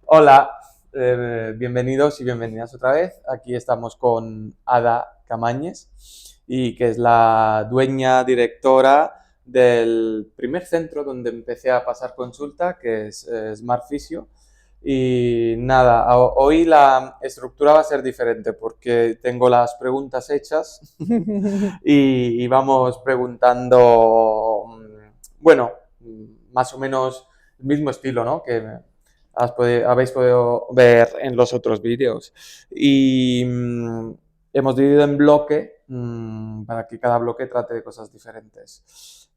Hola, bienvenidos y bienvenidas otra vez. Aquí estamos con Ada Camañes, y que es la dueña, directora del primer centro donde empecé a pasar consulta, que es Smart Physio. Y nada, hoy la estructura va a ser diferente porque tengo las preguntas hechas y vamos preguntando, bueno, más o menos el mismo estilo, ¿no? Que habéis podido ver en los otros vídeos. Y hemos dividido en bloque para que cada bloque trate de cosas diferentes.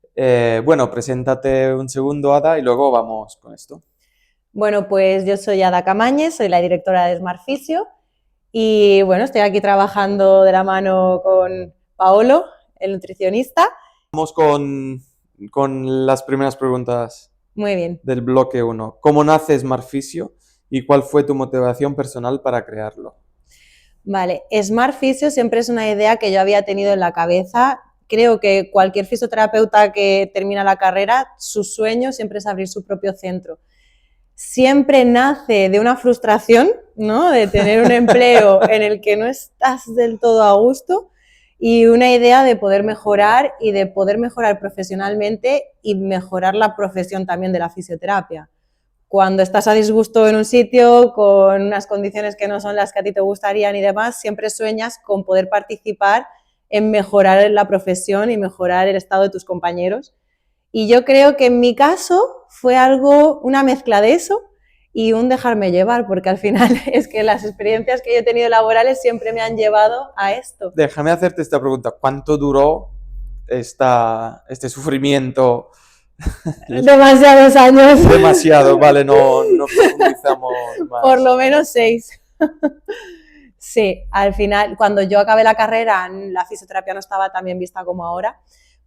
Bueno, preséntate un segundo, Ada, y luego vamos con esto. Bueno, pues yo soy Ada Camañes, soy la directora de Smart Physio y bueno, estoy aquí trabajando de la mano con Paolo, el nutricionista. Vamos con las primeras preguntas. Muy bien. Del bloque 1. ¿Cómo nace Smart Physio y cuál fue tu motivación personal para crearlo? Vale, Smart Physio siempre es una idea que yo había tenido en la cabeza. Creo que cualquier fisioterapeuta que termina la carrera, su sueño siempre es abrir su propio centro. Siempre nace de una frustración, ¿no? De tener un empleo en el que no estás del todo a gusto y una idea de poder mejorar y de poder mejorar profesionalmente y mejorar la profesión también de la fisioterapia. Cuando estás a disgusto en un sitio, con unas condiciones que no son las que a ti te gustarían y demás, siempre sueñas con poder participar en mejorar la profesión y mejorar el estado de tus compañeros. Y yo creo que en mi caso fue una mezcla de eso y un dejarme llevar, porque al final es que las experiencias que yo he tenido laborales siempre me han llevado a esto. Déjame hacerte esta pregunta. ¿Cuánto duró este sufrimiento? Demasiados años. Demasiado, vale, no profundizamos más. Por lo menos 6. Sí, al final, cuando yo acabé la carrera, la fisioterapia no estaba tan bien vista como ahora,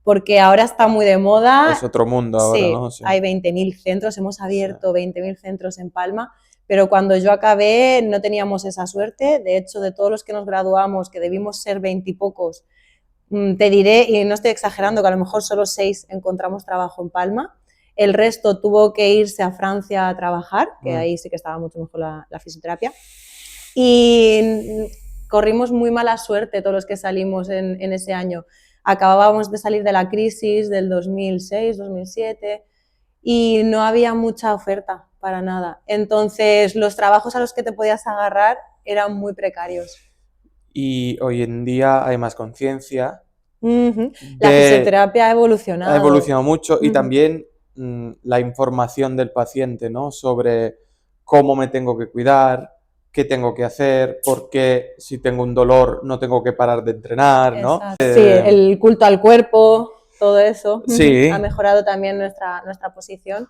porque ahora está muy de moda. Es otro mundo ahora, sí, ¿no? Sí. Hay 20.000 centros, hemos abierto 20.000 centros en Palma, pero cuando yo acabé no teníamos esa suerte. De hecho, de todos los que nos graduamos, que debimos ser 20 y pocos, te diré, y no estoy exagerando, que a lo mejor solo 6 encontramos trabajo en Palma. El resto tuvo que irse a Francia a trabajar, que ahí sí que estaba mucho mejor la fisioterapia. Y corrimos muy mala suerte todos los que salimos en ese año. Acabábamos de salir de la crisis del 2006, 2007 y no había mucha oferta para nada. Entonces, los trabajos a los que te podías agarrar eran muy precarios. Y hoy en día hay más conciencia. La fisioterapia ha evolucionado. Ha evolucionado mucho y también la información del paciente, ¿no? Sobre cómo me tengo que cuidar, qué tengo que hacer, por qué si tengo un dolor no tengo que parar de entrenar, ¿no? Sí, el culto al cuerpo, todo eso sí. Ha mejorado también nuestra posición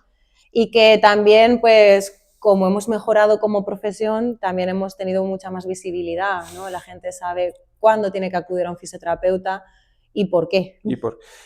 y que también, pues, como hemos mejorado como profesión, también hemos tenido mucha más visibilidad, ¿no? La gente sabe cuándo tiene que acudir a un fisioterapeuta y por qué.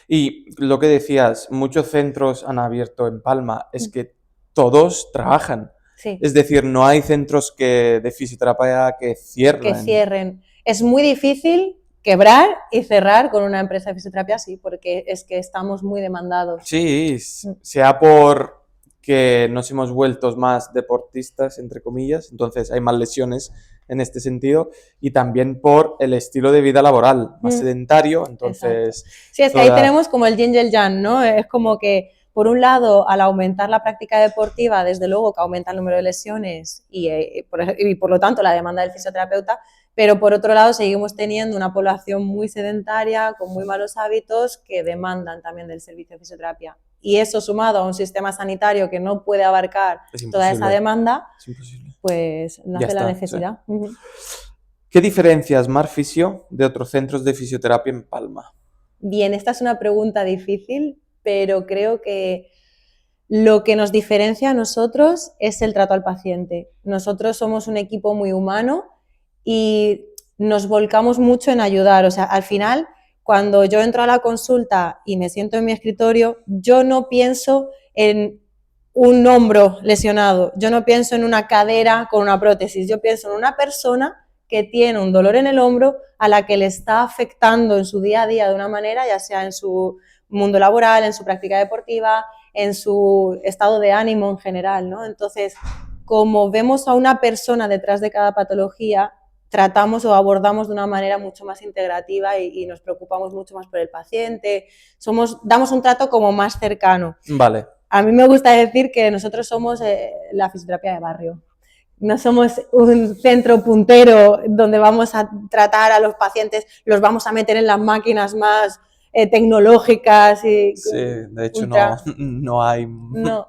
Y lo que decías, muchos centros han abierto en Palma, es que todos trabajan. Sí. Es decir, no hay centros de fisioterapia que cierren. Que cierren. Es muy difícil quebrar y cerrar con una empresa de fisioterapia así, porque es que estamos muy demandados. Sí, sea por que nos hemos vuelto más deportistas, entre comillas, entonces hay más lesiones en este sentido, y también por el estilo de vida laboral, más sedentario, entonces... Exacto. Sí, es que ahí tenemos como el yin y el yang, ¿no? Es como que, por un lado, al aumentar la práctica deportiva, desde luego que aumenta el número de lesiones y por lo tanto la demanda del fisioterapeuta, pero por otro lado seguimos teniendo una población muy sedentaria, con muy malos hábitos, que demandan también del servicio de fisioterapia. Y eso sumado a un sistema sanitario que no puede abarcar toda esa demanda, pues nace la necesidad. Sí. ¿Qué diferencia Smart Physio de otros centros de fisioterapia en Palma? Bien, esta es una pregunta difícil, pero creo que lo que nos diferencia a nosotros es el trato al paciente. Nosotros somos un equipo muy humano y nos volcamos mucho en ayudar. O sea, al final, cuando yo entro a la consulta y me siento en mi escritorio, yo no pienso en un hombro lesionado, yo no pienso en una cadera con una prótesis, yo pienso en una persona que tiene un dolor en el hombro a la que le está afectando en su día a día de una manera, ya sea en su mundo laboral, en su práctica deportiva, en su estado de ánimo en general, ¿no? Entonces, como vemos a una persona detrás de cada patología, tratamos o abordamos de una manera mucho más integrativa y nos preocupamos mucho más por el paciente, damos un trato como más cercano. Vale. A mí me gusta decir que nosotros somos la fisioterapia de barrio. No somos un centro puntero donde vamos a tratar a los pacientes, los vamos a meter en las máquinas más tecnológicas. Sí, de hecho no hay, No,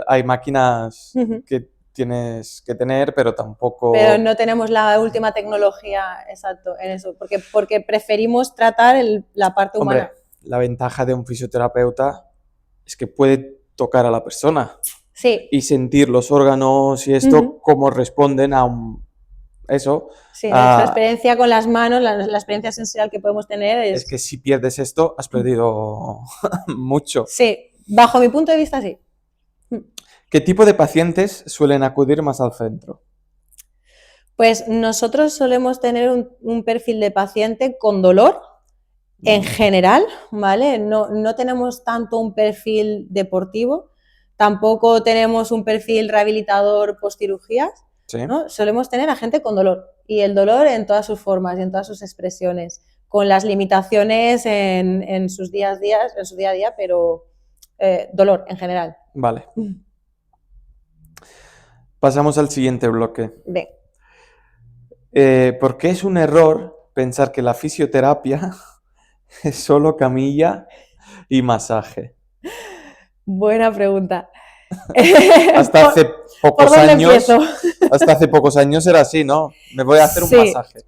hay máquinas uh-huh. que tienes que tener, pero tampoco... Pero no tenemos la última tecnología, exacto, en eso, porque preferimos tratar la parte humana. Hombre, la ventaja de un fisioterapeuta es que puede tocar a la persona. Sí. Y sentir los órganos y esto, uh-huh, cómo responden a eso. Sí, nuestra experiencia con las manos, la experiencia sensorial que podemos tener es que si pierdes esto, has perdido mucho. Sí, bajo mi punto de vista, sí. ¿Qué tipo de pacientes suelen acudir más al centro? Pues nosotros solemos tener un perfil de paciente con dolor, en general, ¿vale? No tenemos tanto un perfil deportivo, tampoco tenemos un perfil rehabilitador postcirugías, ¿sí? ¿no? Solemos tener a gente con dolor, y el dolor en todas sus formas y en todas sus expresiones, con las limitaciones en su día a día, pero dolor en general. Vale. Pasamos al siguiente bloque. Bien. ¿Por qué es un error pensar que la fisioterapia es solo camilla y masaje? Buena pregunta. Hasta hace pocos años era así, ¿no? Me voy a hacer un masaje.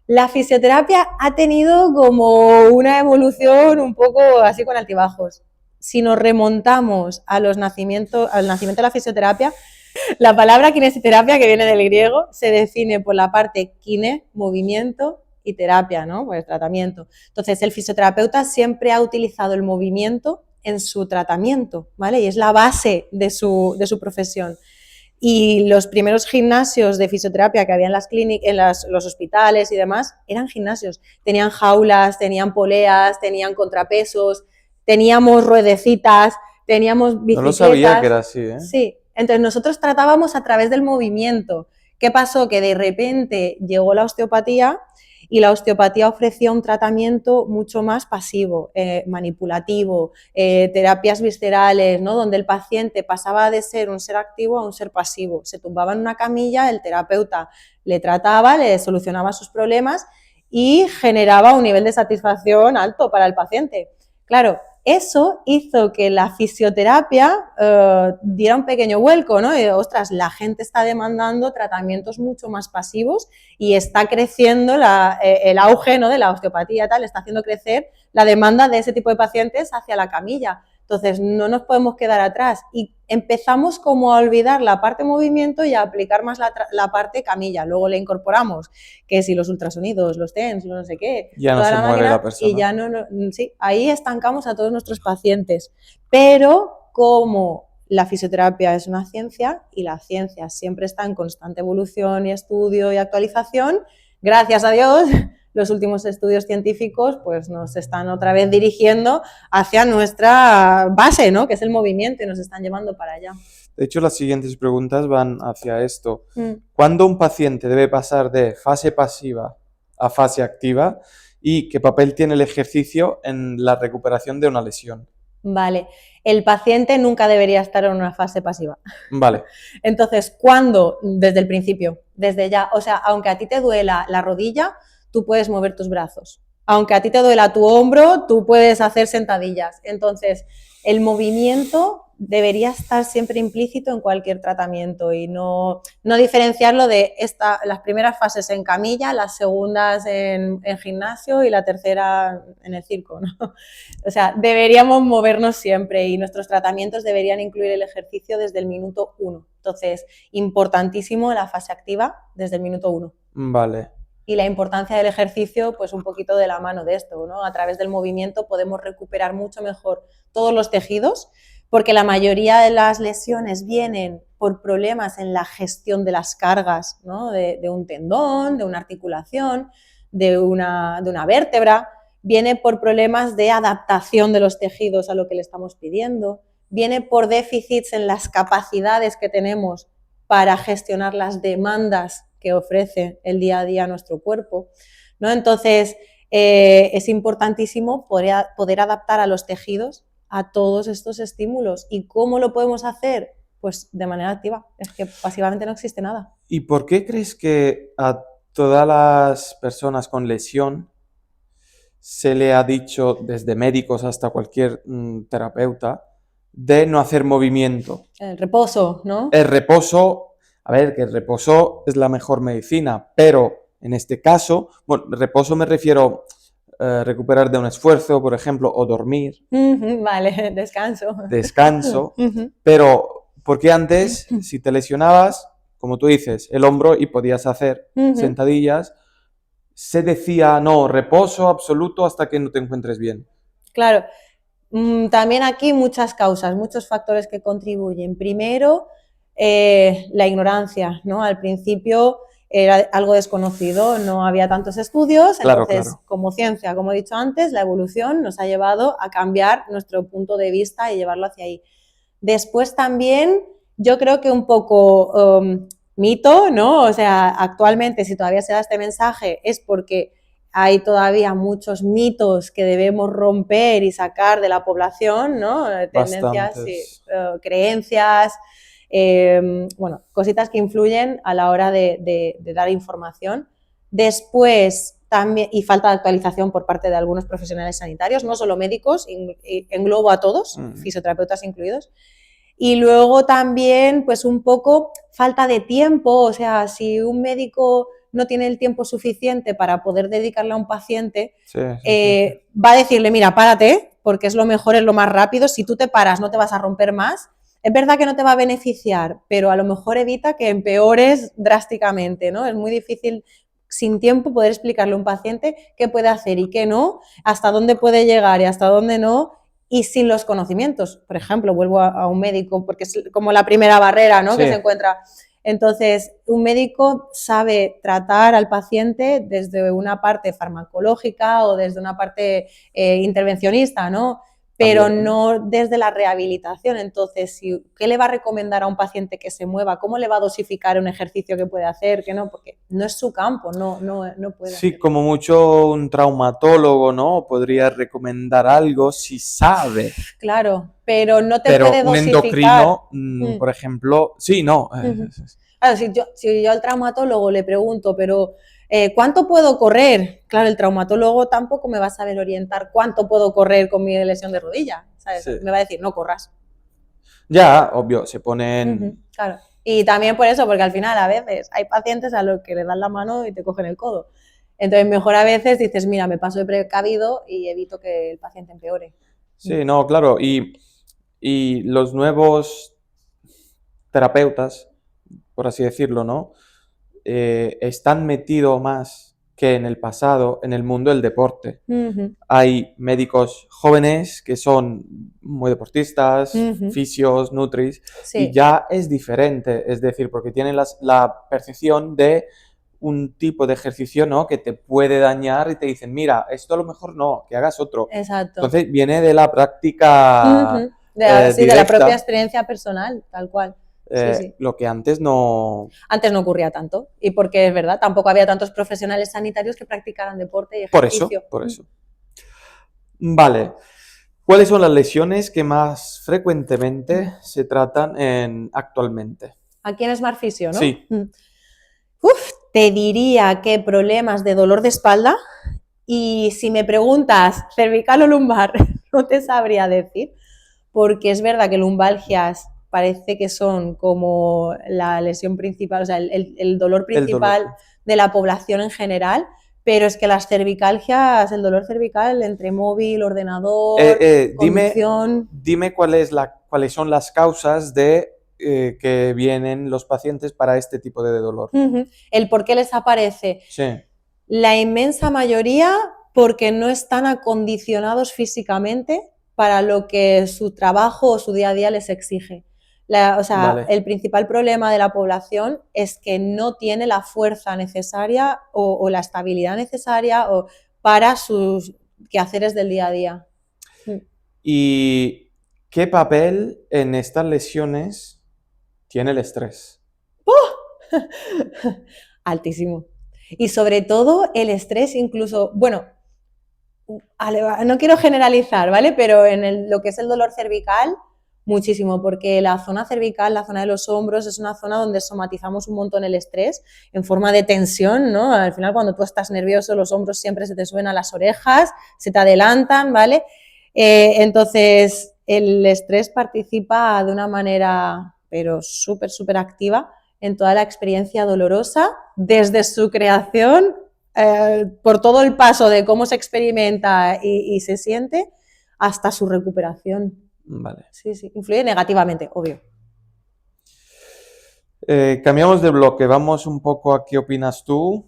La fisioterapia ha tenido como una evolución un poco así con altibajos. Si nos remontamos al nacimiento de la fisioterapia, la palabra kinesiterapia, que viene del griego, se define por la parte kine, movimiento, y terapia, ¿no? Pues tratamiento. Entonces, el fisioterapeuta siempre ha utilizado el movimiento en su tratamiento, ¿vale? Y es la base de su profesión. Y los primeros gimnasios de fisioterapia que había en las clínicas, en los hospitales y demás, eran gimnasios. Tenían jaulas, tenían poleas, tenían contrapesos, teníamos ruedecitas, teníamos bicicletas. No lo sabía que era así, ¿eh? Sí. Entonces nosotros tratábamos a través del movimiento. ¿Qué pasó? Que de repente llegó la osteopatía y la osteopatía ofrecía un tratamiento mucho más pasivo, manipulativo, terapias viscerales, ¿no? Donde el paciente pasaba de ser un ser activo a un ser pasivo. Se tumbaba en una camilla, el terapeuta le trataba, le solucionaba sus problemas y generaba un nivel de satisfacción alto para el paciente. Claro, eso hizo que la fisioterapia diera un pequeño vuelco, ¿no? Ostras, la gente está demandando tratamientos mucho más pasivos y está creciendo el auge, ¿no? De la osteopatía, tal, está haciendo crecer la demanda de ese tipo de pacientes hacia la camilla. Entonces, no nos podemos quedar atrás y empezamos como a olvidar la parte movimiento y a aplicar más la parte camilla. Luego le incorporamos que si los ultrasonidos, los TENS, no sé qué, ya no se mueve la persona. Y ya sí, ahí estancamos a todos nuestros pacientes. Pero como la fisioterapia es una ciencia y la ciencia siempre está en constante evolución y estudio y actualización, gracias a Dios, los últimos estudios científicos pues nos están otra vez dirigiendo hacia nuestra base, ¿no? Que es el movimiento, y nos están llevando para allá. De hecho, las siguientes preguntas van hacia esto. ¿Cuándo un paciente debe pasar de fase pasiva a fase activa y qué papel tiene el ejercicio en la recuperación de una lesión? Vale, el paciente nunca debería estar en una fase pasiva. Vale. Entonces, ¿cuándo? Desde el principio, desde ya. O sea, aunque a ti te duela la rodilla, tú puedes mover tus brazos. Aunque a ti te duela tu hombro, tú puedes hacer sentadillas. Entonces, el movimiento debería estar siempre implícito en cualquier tratamiento y no diferenciarlo de las primeras fases en camilla, las segundas en gimnasio y la tercera en el circo, ¿no? O sea, deberíamos movernos siempre y nuestros tratamientos deberían incluir el ejercicio desde el minuto 1. Entonces, importantísimo la fase activa desde el minuto 1. Vale. Y la importancia del ejercicio, pues un poquito de la mano de esto, ¿no? A través del movimiento podemos recuperar mucho mejor todos los tejidos, porque la mayoría de las lesiones vienen por problemas en la gestión de las cargas, ¿no? de un tendón, de una articulación, de una vértebra, viene por problemas de adaptación de los tejidos a lo que le estamos pidiendo, viene por déficits en las capacidades que tenemos para gestionar las demandas que ofrece el día a día nuestro cuerpo, ¿no? Entonces, es importantísimo poder adaptar a los tejidos a todos estos estímulos. ¿Y cómo lo podemos hacer? Pues de manera activa. Es que pasivamente no existe nada. ¿Y por qué crees que a todas las personas con lesión se le ha dicho, desde médicos hasta cualquier terapeuta, de no hacer movimiento? El reposo, ¿no? El reposo, a ver, que el reposo es la mejor medicina, pero en este caso, bueno, reposo me refiero a recuperar de un esfuerzo, por ejemplo, o dormir, Vale, descanso. descanso, pero porque antes, si te lesionabas, como tú dices, el hombro y podías hacer sentadillas, se decía, no, reposo absoluto hasta que no te encuentres bien. Claro, también aquí muchas causas, muchos factores que contribuyen. Primero, la ignorancia, ¿no? Al principio era algo desconocido, no había tantos estudios, Claro, entonces, claro. como ciencia, como he dicho antes, la evolución nos ha llevado a cambiar nuestro punto de vista y llevarlo hacia ahí. Después también, yo creo que un poco mito, ¿no? O sea, actualmente, si todavía se da este mensaje, es porque hay todavía muchos mitos que debemos romper y sacar de la población, ¿no? Tendencias, sí, creencias, bueno, cositas que influyen a la hora de dar información. Después, también, y falta de actualización por parte de algunos profesionales sanitarios, no solo médicos, englobo a todos, fisioterapeutas incluidos. Y luego también, pues un poco falta de tiempo, o sea, si un médico no tiene el tiempo suficiente para poder dedicarle a un paciente, va a decirle, mira, párate, porque es lo mejor, es lo más rápido, si tú te paras no te vas a romper más. Es verdad que no te va a beneficiar, pero a lo mejor evita que empeores drásticamente, ¿no? Es muy difícil sin tiempo poder explicarle a un paciente qué puede hacer y qué no, hasta dónde puede llegar y hasta dónde no, y sin los conocimientos. Por ejemplo, vuelvo a un médico, porque es como la primera barrera, ¿no? Que se encuentra. Entonces, un médico sabe tratar al paciente desde una parte farmacológica o desde una parte intervencionista, ¿no? Pero también, no desde la rehabilitación. Entonces, ¿qué le va a recomendar a un paciente que se mueva? ¿Cómo le va a dosificar un ejercicio que puede hacer? Que no, porque no es su campo, no puede. Sí, hacerlo. Como mucho un traumatólogo, ¿no? Podría recomendar algo si sabe. Claro, pero no te puede dosificar. Un endocrino, por ejemplo, sí, no. Claro, si yo al traumatólogo le pregunto, pero ¿cuánto puedo correr? Claro, el traumatólogo tampoco me va a saber orientar cuánto puedo correr con mi lesión de rodilla, ¿sabes? Sí. Me va a decir, no corras. Ya, obvio, se ponen... Claro, y también por eso, porque al final a veces hay pacientes a los que le dan la mano y te cogen el codo. Entonces mejor a veces dices, mira, me paso de precavido y evito que el paciente empeore. Sí, no, claro, y los nuevos terapeutas, por así decirlo, ¿no? Están metidos más que en el pasado en el mundo del deporte. Hay médicos jóvenes que son muy deportistas, fisios, nutris, y ya es diferente, es decir, porque tienen la percepción de un tipo de ejercicio, ¿no? Que te puede dañar y te dicen, mira, esto a lo mejor no, que hagas otro. Exacto. Entonces viene de la práctica sí, de la propia experiencia personal, tal cual. Sí. Lo que antes no... Antes no ocurría tanto. Y porque es verdad, tampoco había tantos profesionales sanitarios que practicaran deporte y ejercicio. Por eso. Vale. ¿Cuáles son las lesiones que más frecuentemente se tratan actualmente? Aquí en Smart Physio, ¿no? Sí. Te diría que problemas de dolor de espalda, y si me preguntas cervical o lumbar, no te sabría decir, porque es verdad que lumbalgias parece que son como la lesión principal, o sea, el dolor principal de la población en general, pero es que las cervicalgias, el dolor cervical entre móvil, ordenador, conducción... Dime cuáles son las causas de que vienen los pacientes para este tipo de dolor. El por qué les aparece. Sí. La inmensa mayoría porque no están acondicionados físicamente para lo que su trabajo o su día a día les exige. El principal problema de la población es que no tiene la fuerza necesaria o la estabilidad necesaria para sus quehaceres del día a día. ¿Y qué papel en estas lesiones tiene el estrés? Altísimo. Y sobre todo el estrés, incluso, bueno, no quiero generalizar, ¿vale? Pero en lo que es el dolor cervical, muchísimo, porque la zona cervical, la zona de los hombros, es una zona donde somatizamos un montón el estrés en forma de tensión, ¿no? Al final, cuando tú estás nervioso, los hombros siempre se te suben a las orejas, se te adelantan, ¿vale? Entonces, el estrés participa de una manera, pero súper, súper activa en toda la experiencia dolorosa, desde su creación, por todo el paso de cómo se experimenta y se siente, hasta su recuperación. Vale. Sí, sí, influye negativamente, obvio. Cambiamos de bloque, vamos un poco a qué opinas tú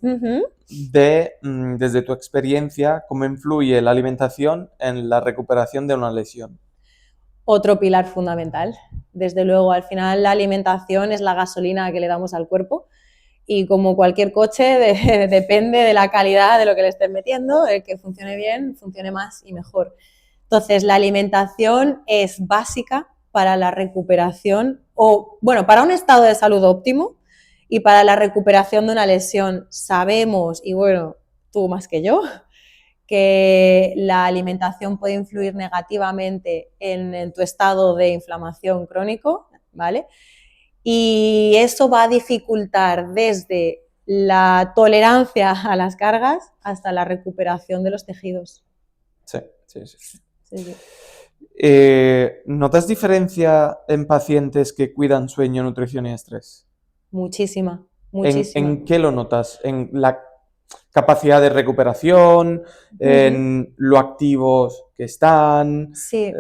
desde tu experiencia, cómo influye la alimentación en la recuperación de una lesión. Otro pilar fundamental. Desde luego, al final la alimentación es la gasolina que le damos al cuerpo y como cualquier coche depende de la calidad de lo que le estés metiendo, el que funcione bien, funcione más y mejor. Entonces, la alimentación es básica para la recuperación o, bueno, para un estado de salud óptimo y para la recuperación de una lesión. Sabemos, y bueno, tú más que yo, que la alimentación puede influir negativamente en tu estado de inflamación crónico, ¿vale? Y eso va a dificultar desde la tolerancia a las cargas hasta la recuperación de los tejidos. Sí, sí, sí. Sí, sí. ¿Notas diferencia en pacientes que cuidan sueño, nutrición y estrés? Muchísima, muchísima. ¿En qué lo notas? ¿En la capacidad de recuperación? ¿En lo activos que están? Sí.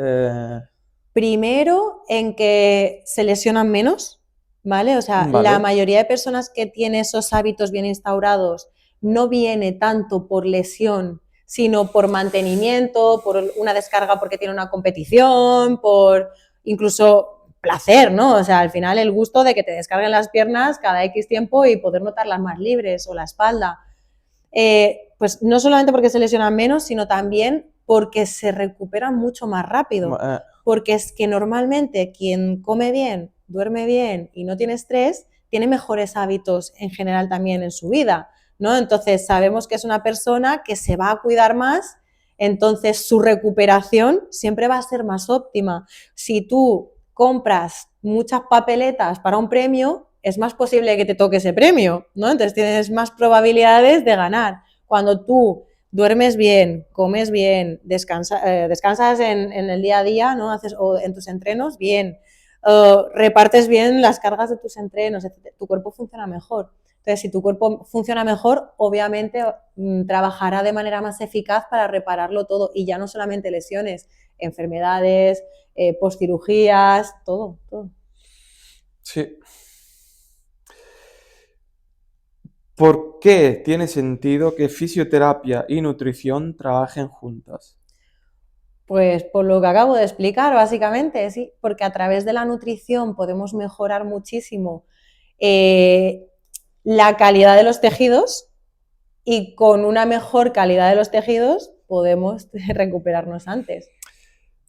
Primero, en que se lesionan menos, ¿vale? O sea, Vale. la mayoría de personas que tiene esos hábitos bien instaurados no viene tanto por lesión, sino por mantenimiento, por una descarga porque tiene una competición, por incluso placer, ¿no? O sea, al final el gusto de que te descarguen las piernas cada X tiempo y poder notarlas más libres o la espalda. Pues no solamente porque se lesionan menos, sino también porque se recuperan mucho más rápido. Porque es que normalmente quien come bien, duerme bien y no tiene estrés, tiene mejores hábitos en general también en su vida, ¿no? Entonces sabemos que es una persona que se va a cuidar más, entonces su recuperación siempre va a ser más óptima. Si tú compras muchas papeletas para un premio, es más posible que te toque ese premio, ¿no? Entonces tienes más probabilidades de ganar. Cuando tú duermes bien, comes bien, descansas en el día a día, ¿no? O en tus entrenos, bien, repartes bien las cargas de tus entrenos, etc. Tu cuerpo funciona mejor. Entonces, si tu cuerpo funciona mejor, obviamente trabajará de manera más eficaz para repararlo todo, y ya no solamente lesiones, enfermedades, postcirugías, todo, todo. Sí. ¿Por qué tiene sentido que fisioterapia y nutrición trabajen juntas? Pues por lo que acabo de explicar, básicamente, sí, porque a través de la nutrición podemos mejorar muchísimo la calidad de los tejidos, y con una mejor calidad de los tejidos podemos recuperarnos antes.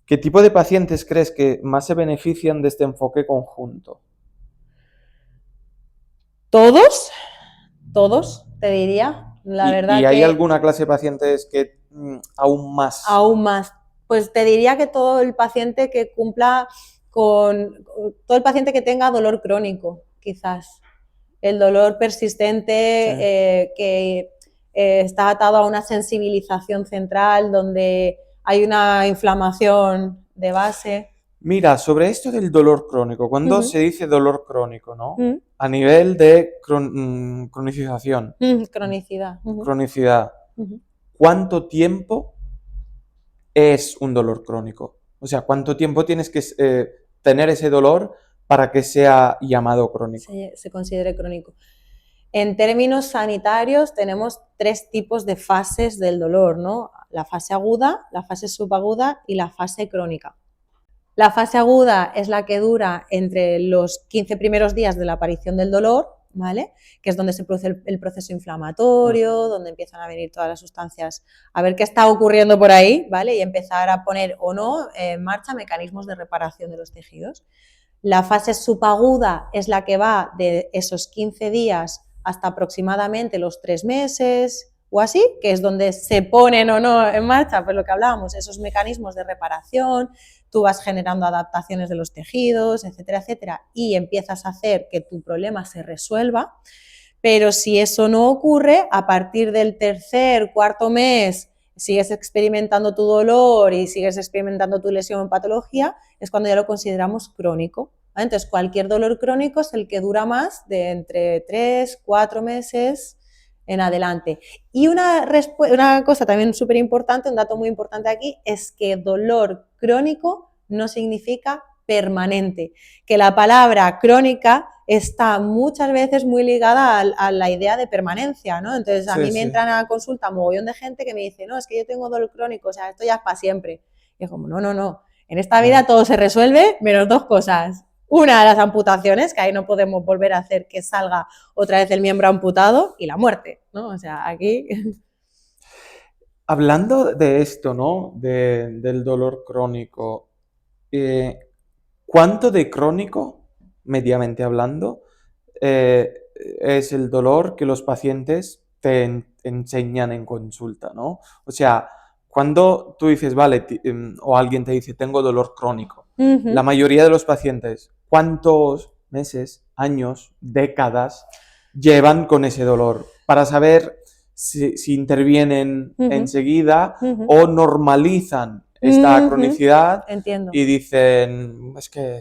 ¿Qué tipo de pacientes crees que más se benefician de este enfoque conjunto? Todos, te diría. La verdad ¿Y hay que alguna clase de pacientes que aún más? aún más. Pues te diría que todo el paciente que cumpla todo el paciente que tenga dolor crónico, quizás. El dolor persistente, sí. Que está atado a una sensibilización central, donde hay una inflamación de base. Mira, sobre esto del dolor crónico, cuando se dice dolor crónico, ¿no? A nivel de cronicización. Cronicidad. Cronicidad. ¿Cuánto tiempo es un dolor crónico? O sea, ¿cuánto tiempo tienes que tener ese dolor para que sea llamado crónico? Se considere crónico. En términos sanitarios tenemos 3 tipos de fases del dolor, ¿no? La fase aguda, la fase subaguda y la fase crónica. La fase aguda es la que dura entre los 15 primeros días de la aparición del dolor, ¿vale? Que es donde se produce el proceso inflamatorio, donde empiezan a venir todas las sustancias, a ver qué está ocurriendo por ahí, ¿vale? Y empezar a poner o no en marcha mecanismos de reparación de los tejidos. La fase subaguda es la que va de esos 15 días hasta aproximadamente los 3 meses o así, que es donde se ponen o no en marcha, pues lo que hablábamos, esos mecanismos de reparación, tú vas generando adaptaciones de los tejidos, etcétera, etcétera, y empiezas a hacer que tu problema se resuelva. Pero si eso no ocurre, a partir del tercer, cuarto mes, sigues experimentando tu dolor y sigues experimentando tu lesión o patología, es cuando ya lo consideramos crónico. ¿Vale? Entonces, cualquier dolor crónico es el que dura más de entre 3, 4 meses en adelante. Y una cosa también súper importante, un dato muy importante aquí, es que dolor crónico no significa permanente, que la palabra crónica está muchas veces muy ligada a la idea de permanencia, ¿no? Entonces a mí me entran a consulta un mogollón de gente que me dice, no, es que yo tengo dolor crónico, o sea, esto ya es para siempre. Y es como, no, en esta vida todo se resuelve menos dos cosas. Una, las amputaciones, que ahí no podemos volver a hacer que salga otra vez el miembro amputado, y la muerte, ¿no? O sea, aquí... Hablando de esto, ¿no? Del dolor crónico, ¿cuánto de crónico, mediamente hablando, es el dolor que los pacientes te enseñan en consulta, ¿no? O sea, cuando tú dices, vale, o alguien te dice, tengo dolor crónico, la mayoría de los pacientes, ¿cuántos meses, años, décadas llevan con ese dolor? Para saber si intervienen enseguida o normalizan esta cronicidad y dicen, es que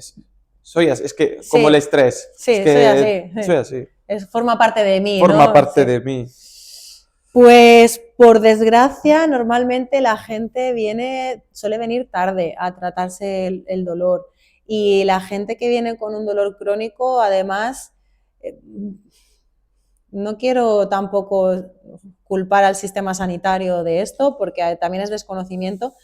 soy así, es que como el estrés. Sí, es que soy así. Forma parte de mí, forma parte de mí. Pues por desgracia, normalmente la gente suele venir tarde a tratarse el dolor. Y la gente que viene con un dolor crónico, además, no quiero tampoco culpar al sistema sanitario de esto, porque también es desconocimiento,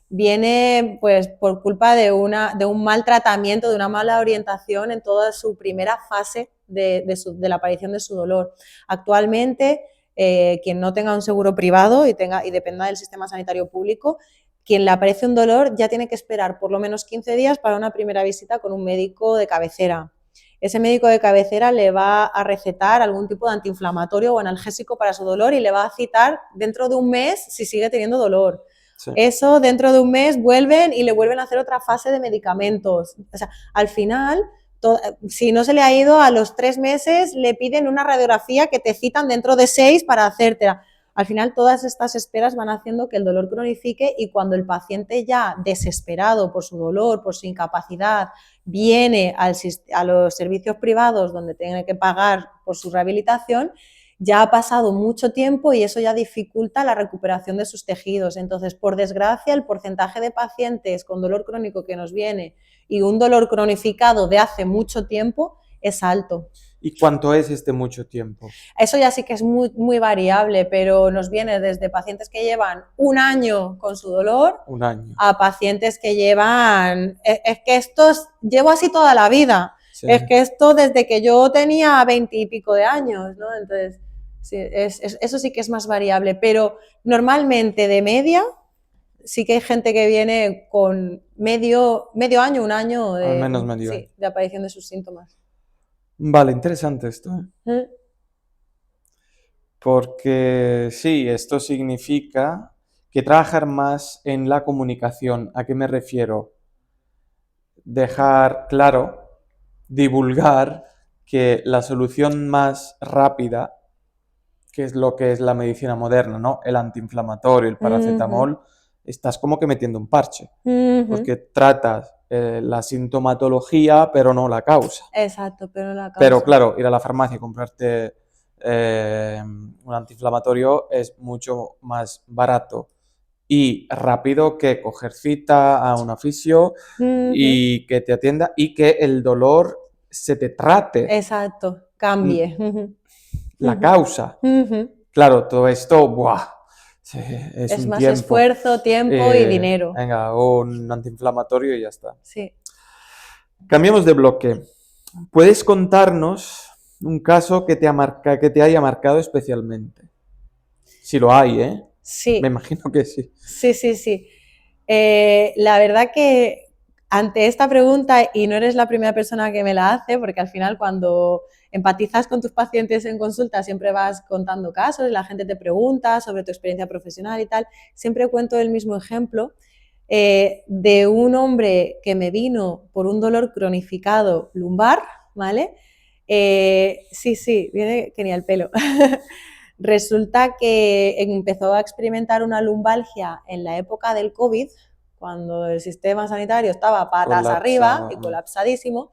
viene pues por culpa de un mal tratamiento, de una mala orientación en toda su primera fase de la aparición de su dolor. Actualmente, quien no tenga un seguro privado y dependa del sistema sanitario público, quien le aparece un dolor ya tiene que esperar por lo menos 15 días para una primera visita con un médico de cabecera. Ese médico de cabecera le va a recetar algún tipo de antiinflamatorio o analgésico para su dolor y le va a citar dentro de un mes si sigue teniendo dolor. Sí. Eso dentro de un mes vuelven y le vuelven a hacer otra fase de medicamentos. O sea, al final, si no se le ha ido a los 3 meses, le piden una radiografía que te citan dentro de 6 para hacértela. Al final, todas estas esperas van haciendo que el dolor cronifique y cuando el paciente ya desesperado por su dolor, por su incapacidad, viene a los servicios privados donde tiene que pagar por su rehabilitación, ya ha pasado mucho tiempo y eso ya dificulta la recuperación de sus tejidos. Entonces, por desgracia, el porcentaje de pacientes con dolor crónico que nos viene y un dolor cronificado de hace mucho tiempo es alto. ¿Y cuánto es este mucho tiempo? Eso ya sí que es muy, muy variable, pero nos viene desde pacientes que llevan un año con su dolor a pacientes que llevan... Es que llevo así toda la vida. Sí. Es que esto desde que yo tenía 20 y pico de años, ¿no? Entonces, sí, eso sí que es más variable, pero normalmente de media sí que hay gente que viene con medio año, un año al menos medio año. De aparición de sus síntomas. Vale, interesante esto. Porque sí, esto significa que trabajar más en la comunicación. ¿A qué me refiero? Dejar claro, divulgar que la solución más rápida, que es lo que es la medicina moderna, ¿no? El antiinflamatorio, el paracetamol, estás como que metiendo un parche, porque tratas la sintomatología, pero no la causa. Exacto, pero no la causa. Pero claro, ir a la farmacia y comprarte un antiinflamatorio es mucho más barato y rápido que coger cita a un fisio y que te atienda y que el dolor se te trate. Exacto, cambie. La causa. Claro, todo esto, ¡buah! Es más tiempo. Esfuerzo, tiempo y dinero. Venga, un antiinflamatorio y ya está. Sí. Cambiemos de bloque. ¿Puedes contarnos un caso que te haya marcado especialmente? Si lo hay, ¿eh? Sí. Me imagino que sí. Sí. La verdad que ante esta pregunta, y no eres la primera persona que me la hace, porque al final cuando empatizas con tus pacientes en consulta siempre vas contando casos, la gente te pregunta sobre tu experiencia profesional y tal, siempre cuento el mismo ejemplo de un hombre que me vino por un dolor cronificado lumbar, ¿vale? Sí, viene que ni al pelo. Resulta que empezó a experimentar una lumbalgia en la época del COVID, cuando el sistema sanitario estaba patas arriba y colapsadísimo,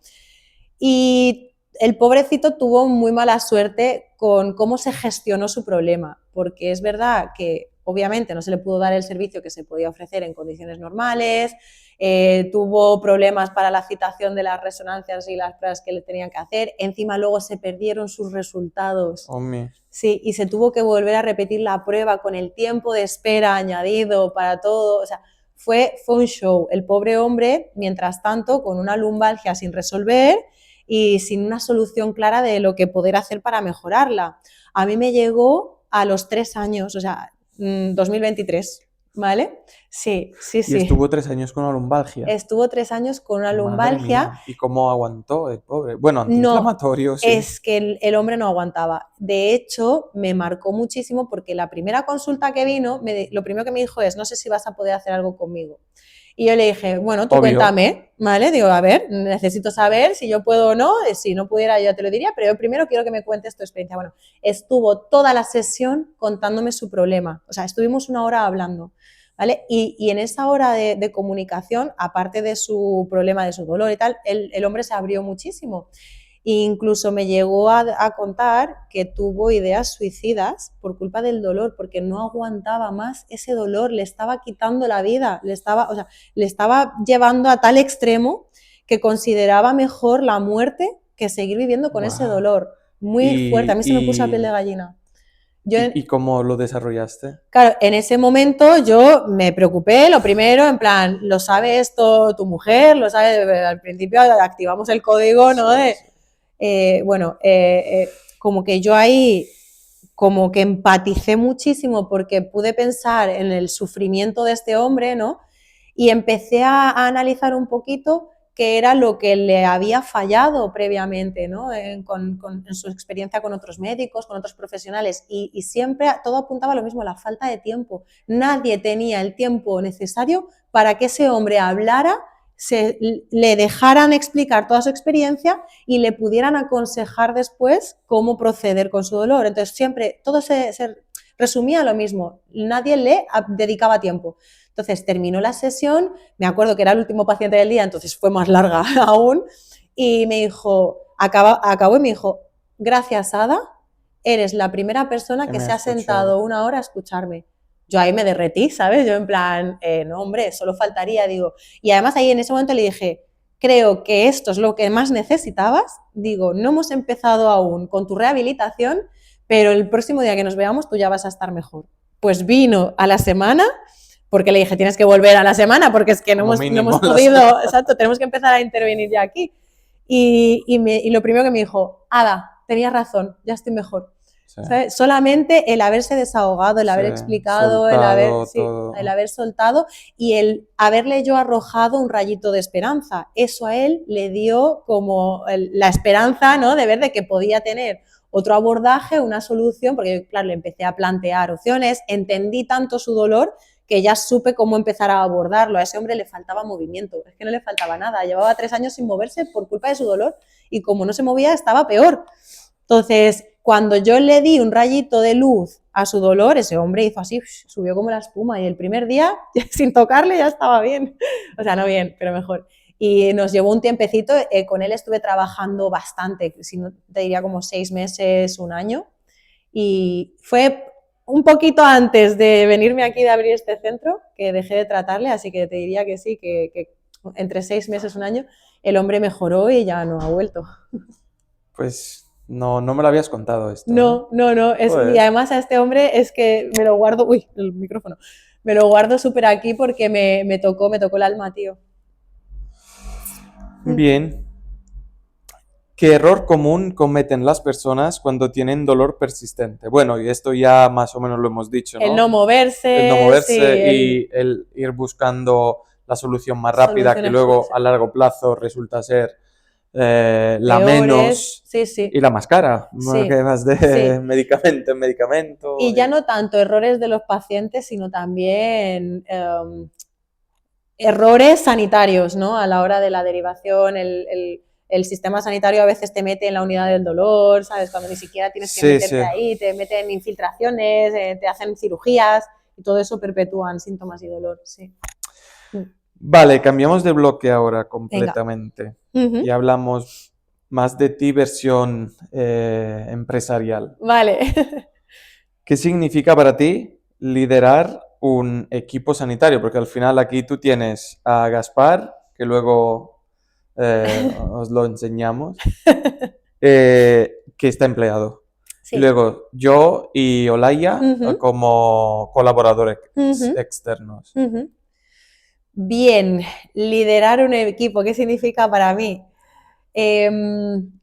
y el pobrecito tuvo muy mala suerte con cómo se gestionó su problema, porque es verdad que obviamente no se le pudo dar el servicio que se podía ofrecer en condiciones normales, tuvo problemas para la citación de las resonancias y las pruebas que le tenían que hacer, encima luego se perdieron sus resultados. Sí, y se tuvo que volver a repetir la prueba con el tiempo de espera añadido para todo, o sea, fue un show. El pobre hombre, mientras tanto, con una lumbalgia sin resolver y sin una solución clara de lo que poder hacer para mejorarla. A mí me llegó a los 3 años, o sea, 2023, ¿vale? Sí. ¿Y estuvo 3 años con una lumbalgia? Estuvo 3 años con una lumbalgia. ¿Y cómo aguantó el pobre? Bueno, antiinflamatorio, sí. Es que el hombre no aguantaba. De hecho, me marcó muchísimo porque la primera consulta que vino, lo primero que me dijo es, no sé si vas a poder hacer algo conmigo. Y yo le dije, bueno, tú cuéntame, ¿vale? Digo, a ver, necesito saber si yo puedo o no, si no pudiera yo ya te lo diría, pero yo primero quiero que me cuentes tu experiencia. Bueno, estuvo toda la sesión contándome su problema, o sea, estuvimos 1 hora hablando, ¿vale? Y en esa hora de comunicación, aparte de su problema, de su dolor y tal, el hombre se abrió muchísimo. E incluso me llegó a contar que tuvo ideas suicidas por culpa del dolor, porque no aguantaba más ese dolor, le estaba quitando la vida, le estaba llevando a tal extremo que consideraba mejor la muerte que seguir viviendo con ese dolor. Muy fuerte, a mí se me puso la piel de gallina. ¿Y cómo lo desarrollaste? Claro, en ese momento yo me preocupé, lo primero, en plan, ¿lo sabe esto tu mujer? ¿Lo sabe? Al principio activamos el código, ¿no? Como que yo ahí como que empaticé muchísimo porque pude pensar en el sufrimiento de este hombre, ¿no? Y empecé a analizar un poquito qué era lo que le había fallado previamente, ¿no? En su experiencia con otros médicos, con otros profesionales, y siempre todo apuntaba a lo mismo, la falta de tiempo. Nadie tenía el tiempo necesario para que ese hombre hablara, le dejaran explicar toda su experiencia y le pudieran aconsejar después cómo proceder con su dolor. Entonces siempre todo se resumía a lo mismo, nadie le dedicaba tiempo. Entonces terminó la sesión, me acuerdo que era el último paciente del día, entonces fue más larga aún, y me dijo, acabó y me dijo, gracias Ada, eres la primera persona que se ha sentado 1 hora a escucharme. Yo ahí me derretí, ¿sabes? Yo en plan, no hombre, solo faltaría, digo. Y además ahí en ese momento le dije, creo que esto es lo que más necesitabas, digo, no hemos empezado aún con tu rehabilitación, pero el próximo día que nos veamos tú ya vas a estar mejor. Pues vino a la semana, porque le dije, tienes que volver a la semana, porque es que no hemos podido, exacto, tenemos que empezar a intervenir ya aquí. Y lo primero que me dijo, Ada, tenías razón, ya estoy mejor. Sí. Solamente el haberse desahogado, el haber explicado, el haber soltado y el haberle yo arrojado un rayito de esperanza. Eso a él le dio como la esperanza, ¿no? De ver de que podía tener otro abordaje, una solución, porque claro, le empecé a plantear opciones, entendí tanto su dolor que ya supe cómo empezar a abordarlo. A ese hombre le faltaba movimiento, es que no le faltaba nada, llevaba 3 años sin moverse por culpa de su dolor y como no se movía estaba peor. Entonces, cuando yo le di un rayito de luz a su dolor, ese hombre hizo así, subió como la espuma y el primer día, sin tocarle, ya estaba bien. O sea, no bien, pero mejor. Y nos llevó un tiempecito, con él estuve trabajando bastante, si no te diría como 6 meses, 1 año. Y fue un poquito antes de venirme aquí de abrir este centro que dejé de tratarle, así que te diría que sí, que entre 6 meses, 1 año, el hombre mejoró y ya no ha vuelto. Pues no me lo habías contado esto. No. Y además a este hombre es que me lo guardo, uy, el micrófono, me lo guardo súper aquí porque me tocó el alma, tío. Bien. ¿Qué error común cometen las personas cuando tienen dolor persistente? Bueno, y esto ya más o menos lo hemos dicho, ¿no? El no moverse. El no moverse y el ir buscando la solución más rápida, que Soluciones luego quick, sí. a largo plazo resulta ser la Peores, menos sí, sí, y la más cara, sí, que vas de sí. medicamento en medicamento. Y ya no tanto errores de los pacientes, sino también errores sanitarios, ¿no? A la hora de la derivación, el sistema sanitario a veces te mete en la unidad del dolor, ¿sabes? Cuando ni siquiera tienes que Sí, meterte sí. ahí, te meten infiltraciones, te hacen cirugías y todo eso perpetúan síntomas y dolor, sí. Vale, cambiamos de bloque ahora Venga. completamente y Uh-huh. hablamos más de ti versión empresarial. Vale. ¿Qué significa para ti liderar un equipo sanitario? Porque al final aquí tú tienes a Gaspar, que luego os lo enseñamos, que está empleado. Y Sí. luego yo y Olaya Uh-huh. como colaboradores Uh-huh. externos. Uh-huh. Bien, liderar un equipo, ¿qué significa para mí?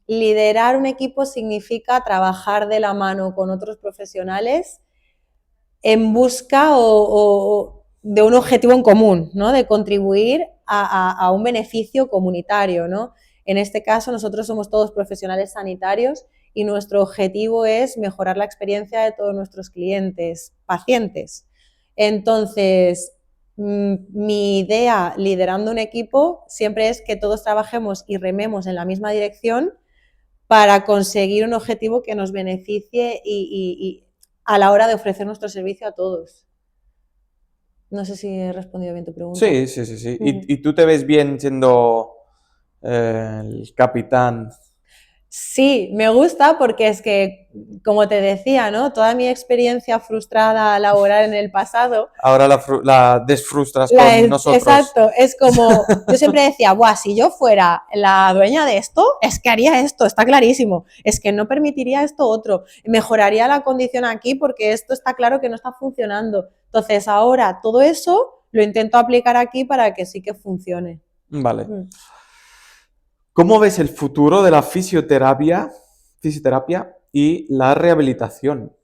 Liderar un equipo significa trabajar de la mano con otros profesionales en busca de un objetivo en común, ¿no? De contribuir a un beneficio comunitario, ¿no? En este caso, nosotros somos todos profesionales sanitarios y nuestro objetivo es mejorar la experiencia de todos nuestros clientes, pacientes. Entonces, mi idea liderando un equipo siempre es que todos trabajemos y rememos en la misma dirección para conseguir un objetivo que nos beneficie y a la hora de ofrecer nuestro servicio a todos. No sé si he respondido bien tu pregunta. Sí, sí, sí, sí. ¿Y tú te ves bien siendo el capitán? Sí, me gusta porque es que, como te decía, ¿no? Toda mi experiencia frustrada laboral en el pasado. Ahora la desfrustras con nosotros. Exacto, es como, yo siempre decía, buah, si yo fuera la dueña de esto, es que haría esto, está clarísimo, es que no permitiría esto otro, mejoraría la condición aquí porque esto está claro que no está funcionando. Entonces ahora todo eso lo intento aplicar aquí para que sí que funcione. Vale. ¿Cómo ves el futuro de la fisioterapia y la rehabilitación?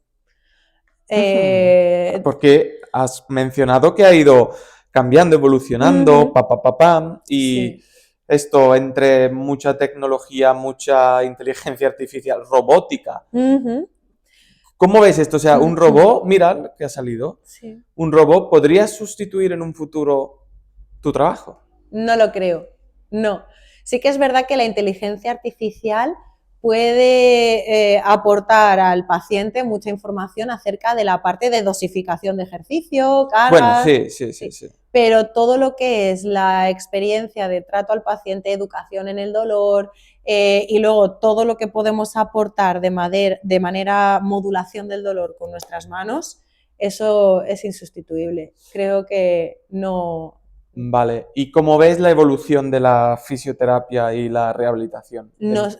Porque has mencionado que ha ido cambiando, evolucionando, y Sí. esto entre mucha tecnología, mucha inteligencia artificial, robótica. ¿Cómo ves esto? O sea, un robot, mira que ha salido, Sí. un robot podría sustituir en un futuro tu trabajo. No lo creo, no. Sí que es verdad que la inteligencia artificial puede aportar al paciente mucha información acerca de la parte de dosificación de ejercicio, Bueno, cargas, sí, sí, sí, sí. sí. Pero todo lo que es la experiencia de trato al paciente, educación en el dolor y luego todo lo que podemos aportar de manera modulación del dolor con nuestras manos, eso es insustituible. Creo que no, Vale. ¿Y cómo ves la evolución de la fisioterapia y la rehabilitación?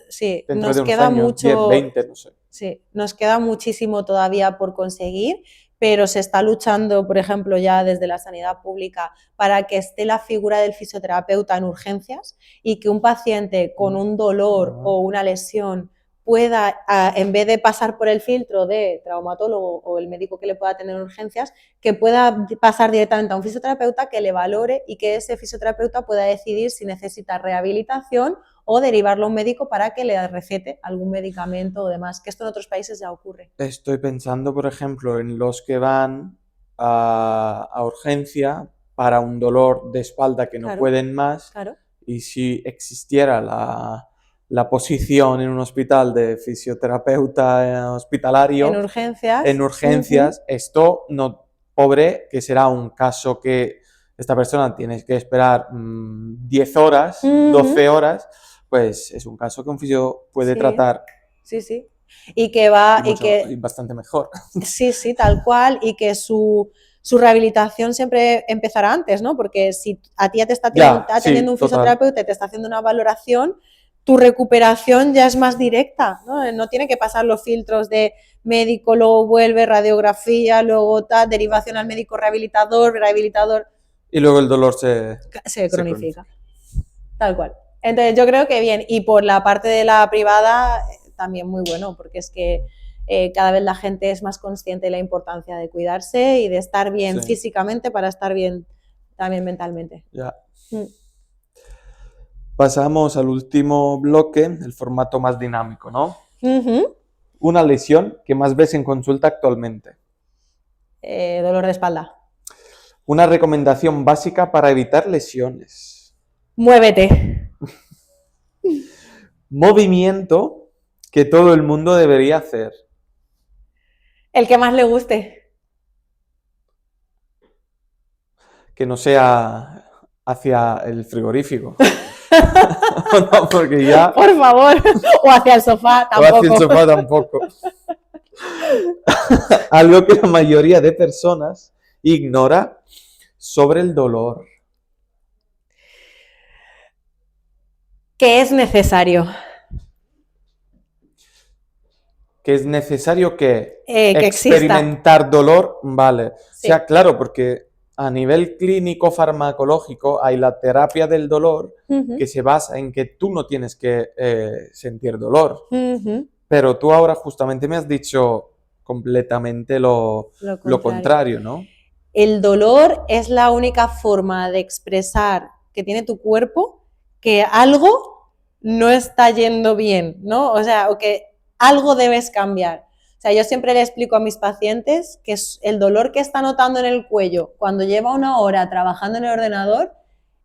sí, Dentro nos de unos queda años, 10, mucho, 20, no sé. sí, nos queda muchísimo todavía por conseguir, pero se está luchando, por ejemplo, ya desde la sanidad pública para que esté la figura del fisioterapeuta en urgencias y que un paciente con un dolor o una lesión pueda, en vez de pasar por el filtro de traumatólogo o el médico que le pueda atender en urgencias, que pueda pasar directamente a un fisioterapeuta que le valore y que ese fisioterapeuta pueda decidir si necesita rehabilitación o derivarlo a un médico para que le recete algún medicamento o demás, que esto en otros países ya ocurre. Estoy pensando, por ejemplo, en los que van a urgencia para un dolor de espalda que no Claro, pueden más, claro. y si existiera la posición en un hospital de fisioterapeuta En hospitalario, urgencias, en urgencias, esto no, pobre, que será un caso que esta persona tiene que esperar 10 horas, 12 horas, pues es un caso que un fisio puede sí, tratar sí, sí. Y que va, y bastante mejor. sí, sí, tal cual, y que su rehabilitación siempre empezará antes, ¿no? Porque si a ti ya te está Ya, atendiendo sí, un total. fisioterapeuta y te está haciendo una valoración, tu recuperación ya es más directa, ¿no? No tiene que pasar los filtros de médico, luego vuelve, radiografía, luego tal, derivación al médico rehabilitador, Y luego el dolor se se cronifica. cronifica. Tal cual. Entonces yo creo que bien. Y por la parte de la privada, también muy bueno, porque es que cada vez la gente es más consciente de la importancia de cuidarse y de estar bien Sí. físicamente para estar bien también mentalmente. Ya. Mm. Pasamos al último bloque, el formato más dinámico, ¿no? Ujú. Una lesión que más ves en consulta actualmente. Dolor de espalda. Una recomendación básica para evitar lesiones. Muévete. Movimiento que todo el mundo debería hacer. El que más le guste. Que no sea hacia el frigorífico. No, porque ya... Por favor. O hacia el sofá, O hacia el tampoco. sofá tampoco. Algo que la mayoría de personas ignora sobre el dolor. Que es necesario. Que es necesario que Que exista. experimentar dolor, vale. Sí. O sea, claro, porque a nivel clínico farmacológico hay la terapia del dolor Ujú. que se basa en que tú no tienes que sentir dolor. Ujú. Pero tú ahora justamente me has dicho completamente lo contrario, ¿no? El dolor es la única forma de expresar que tiene tu cuerpo que algo no está yendo bien, ¿no? O sea, o que algo debes cambiar. O sea, yo siempre le explico a mis pacientes que el dolor que está notando en el cuello cuando lleva una hora trabajando en el ordenador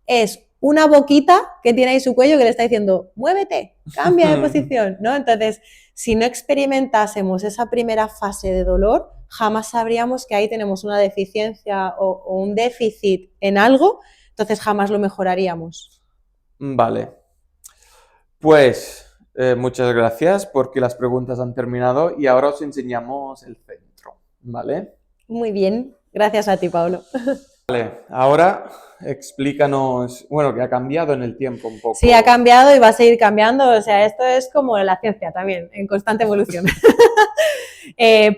es una boquita que tiene ahí su cuello que le está diciendo, muévete, cambia de posición, ¿no? Entonces, si no experimentásemos esa primera fase de dolor, jamás sabríamos que ahí tenemos una deficiencia o un déficit en algo, entonces jamás lo mejoraríamos. Vale. Pues muchas gracias porque las preguntas han terminado y ahora os enseñamos el centro, ¿vale? Muy bien, gracias a ti, Pablo. Vale, ahora explícanos, bueno, que ha cambiado en el tiempo un poco. Sí, ha cambiado y va a seguir cambiando, o sea, esto es como la ciencia también, en constante evolución.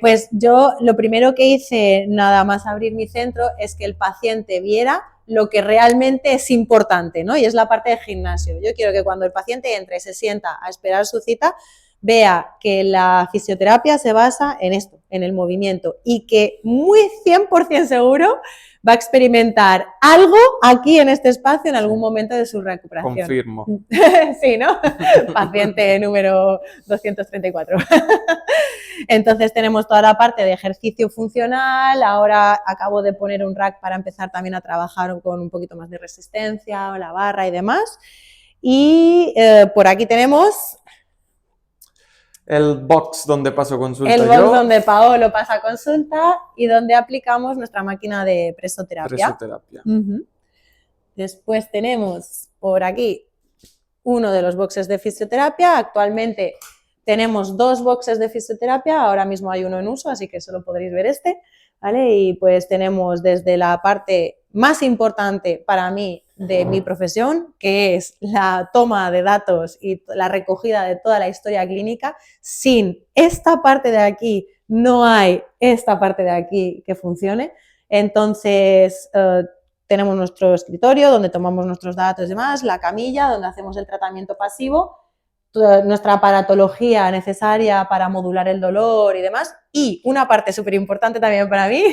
Pues yo lo primero que hice nada más abrir mi centro es que el paciente viera lo que realmente es importante, ¿no? Y es la parte de gimnasio. Yo quiero que cuando el paciente entre y se sienta a esperar su cita, vea que la fisioterapia se basa en esto, en el movimiento, y que muy 100% seguro va a experimentar algo aquí en este espacio en algún momento de su recuperación. Confirmo. Sí, ¿no? Paciente número 234. Entonces tenemos toda la parte de ejercicio funcional, ahora acabo de poner un rack para empezar también a trabajar con un poquito más de resistencia, la barra y demás. Y por aquí tenemos el box donde paso consulta el box donde Paolo pasa consulta y donde aplicamos nuestra máquina de presoterapia. Después tenemos por aquí uno de los boxes de fisioterapia. Actualmente tenemos 2 boxes de fisioterapia, ahora mismo hay uno en uso, así que solo podréis ver este, ¿vale? Y pues tenemos desde la parte más importante para mí de mi profesión, que es la toma de datos y la recogida de toda la historia clínica. Sin esta parte de aquí no hay esta parte de aquí que funcione. Entonces, tenemos nuestro escritorio donde tomamos nuestros datos y demás, la camilla donde hacemos el tratamiento pasivo, nuestra aparatología necesaria para modular el dolor y demás, y una parte súper importante también para mí,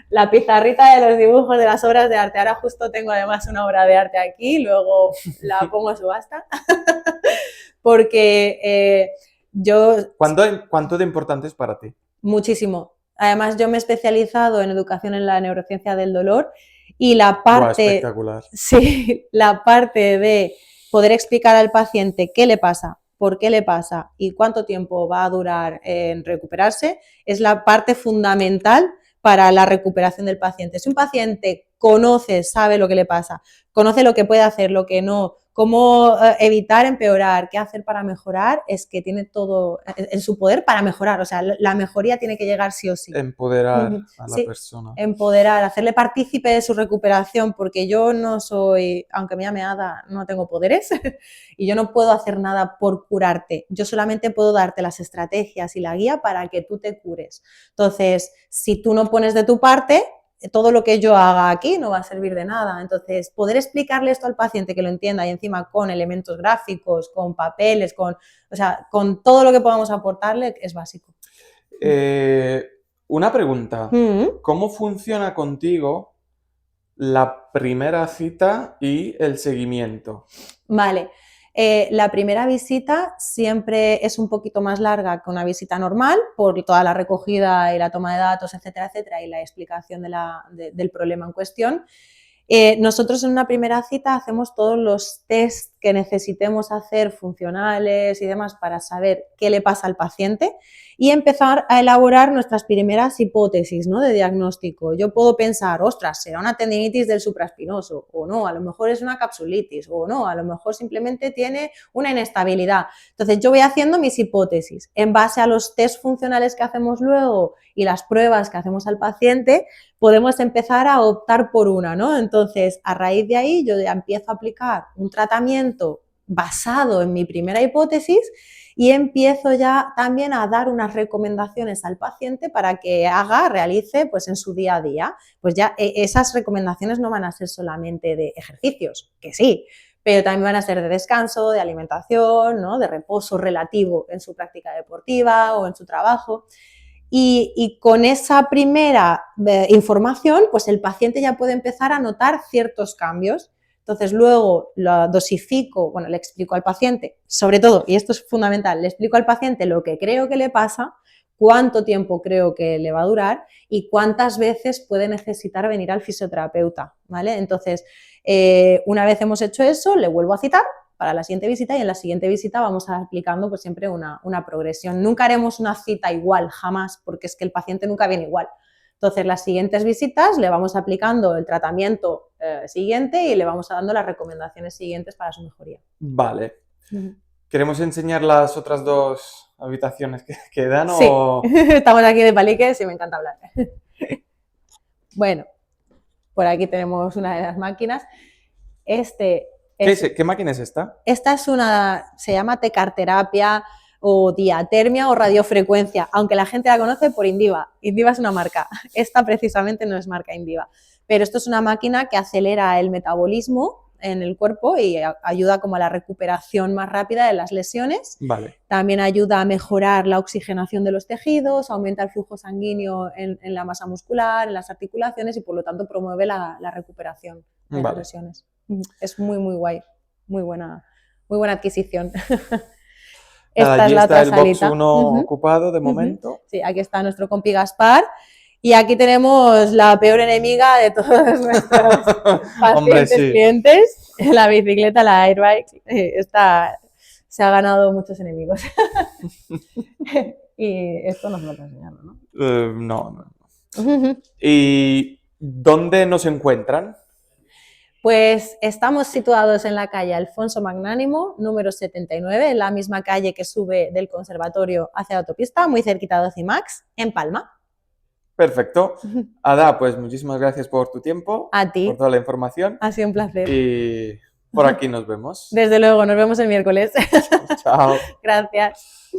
la pizarrita de los dibujos de las obras de arte. Ahora justo tengo además una obra de arte aquí, luego la pongo a subasta, porque yo... ¿Cuánto de importante es para ti? Muchísimo. Además, yo me he especializado en educación en la neurociencia del dolor y la parte... Buah, espectacular. Sí, la parte de poder explicar al paciente qué le pasa, por qué le pasa y cuánto tiempo va a durar en recuperarse, es la parte fundamental para la recuperación del paciente. Si un paciente conoce, sabe lo que le pasa, conoce lo que puede hacer, lo que no, cómo evitar empeorar, qué hacer para mejorar, es que tiene todo en su poder para mejorar. O sea, la mejoría tiene que llegar sí o sí. Empoderar a la persona. Empoderar, hacerle partícipe de su recuperación, porque yo no soy, aunque me llame Ada, no tengo poderes y yo no puedo hacer nada por curarte. Yo solamente puedo darte las estrategias y la guía para que tú te cures. Entonces, si tú no pones de tu parte, todo lo que yo haga aquí no va a servir de nada. Entonces, poder explicarle esto al paciente que lo entienda y encima con elementos gráficos, con papeles, o sea, con todo lo que podamos aportarle es básico. Una pregunta. ¿Cómo funciona contigo la primera cita y el seguimiento. Vale. La primera visita siempre es un poquito más larga que una visita normal por toda la recogida y la toma de datos, etcétera, etcétera, y la explicación del problema en cuestión. Nosotros en una primera cita hacemos todos los test que necesitemos hacer funcionales y demás para saber qué le pasa al paciente y empezar a elaborar nuestras primeras hipótesis, ¿no?, de diagnóstico. Yo puedo pensar, ostras, será una tendinitis del supraespinoso, o no, a lo mejor es una capsulitis, o no, a lo mejor simplemente tiene una inestabilidad. Entonces yo voy haciendo mis hipótesis. En base a los test funcionales que hacemos luego y las pruebas que hacemos al paciente, podemos empezar a optar por una, ¿no? Entonces, a raíz de ahí, yo ya empiezo a aplicar un tratamiento basado en mi primera hipótesis y empiezo ya también a dar unas recomendaciones al paciente para que realice pues en su día a día. Pues ya esas recomendaciones no van a ser solamente de ejercicios, que sí, pero también van a ser de descanso, de alimentación, ¿no?, de reposo relativo en su práctica deportiva o en su trabajo. Y con esa primera información, pues el paciente ya puede empezar a notar ciertos cambios. Entonces luego lo dosifico, bueno, le explico al paciente, sobre todo, y esto es fundamental, le explico al paciente lo que creo que le pasa, cuánto tiempo creo que le va a durar y cuántas veces puede necesitar venir al fisioterapeuta, ¿vale? Entonces, una vez hemos hecho eso, le vuelvo a citar para la siguiente visita y en la siguiente visita vamos aplicando pues siempre una progresión. Nunca haremos una cita igual, jamás, porque es que el paciente nunca viene igual. Entonces, las siguientes visitas le vamos aplicando el tratamiento siguiente y le vamos dando las recomendaciones siguientes para su mejoría. Vale. ¿Queremos enseñar las otras dos habitaciones que quedan? Sí, o... estamos aquí de paliques y me encanta hablar. Bueno, por aquí tenemos una de las máquinas. ¿Qué máquina es esta? Esta es se llama tecarterapia o diatermia o radiofrecuencia, aunque la gente la conoce por Indiva. Indiva es una marca, esta precisamente no es marca Indiva, pero esto es una máquina que acelera el metabolismo en el cuerpo y ayuda como a la recuperación más rápida de las lesiones. Vale. También ayuda a mejorar la oxigenación de los tejidos, aumenta el flujo sanguíneo en la masa muscular, en las articulaciones y por lo tanto promueve la recuperación de las lesiones. Es muy, muy guay, muy buena adquisición. Esta allí es la otra está el box 1 ocupado de momento. Sí, aquí está nuestro compi Gaspar. Y aquí tenemos la peor enemiga de todos nuestros pacientes, clientes, la bicicleta, la airbike. Esta se ha ganado muchos enemigos. Y esto nos lo está enseñando, ¿no? No. ¿Y dónde nos encuentran? Pues estamos situados en la calle Alfonso Magnánimo, número 79, en la misma calle que sube del conservatorio hacia la autopista, muy cerquita de Ocimax, en Palma. Perfecto. Ada, pues muchísimas gracias por tu tiempo. A ti. Por toda la información. Ha sido un placer. Y por aquí nos vemos. Desde luego, nos vemos el miércoles. Chao. Gracias.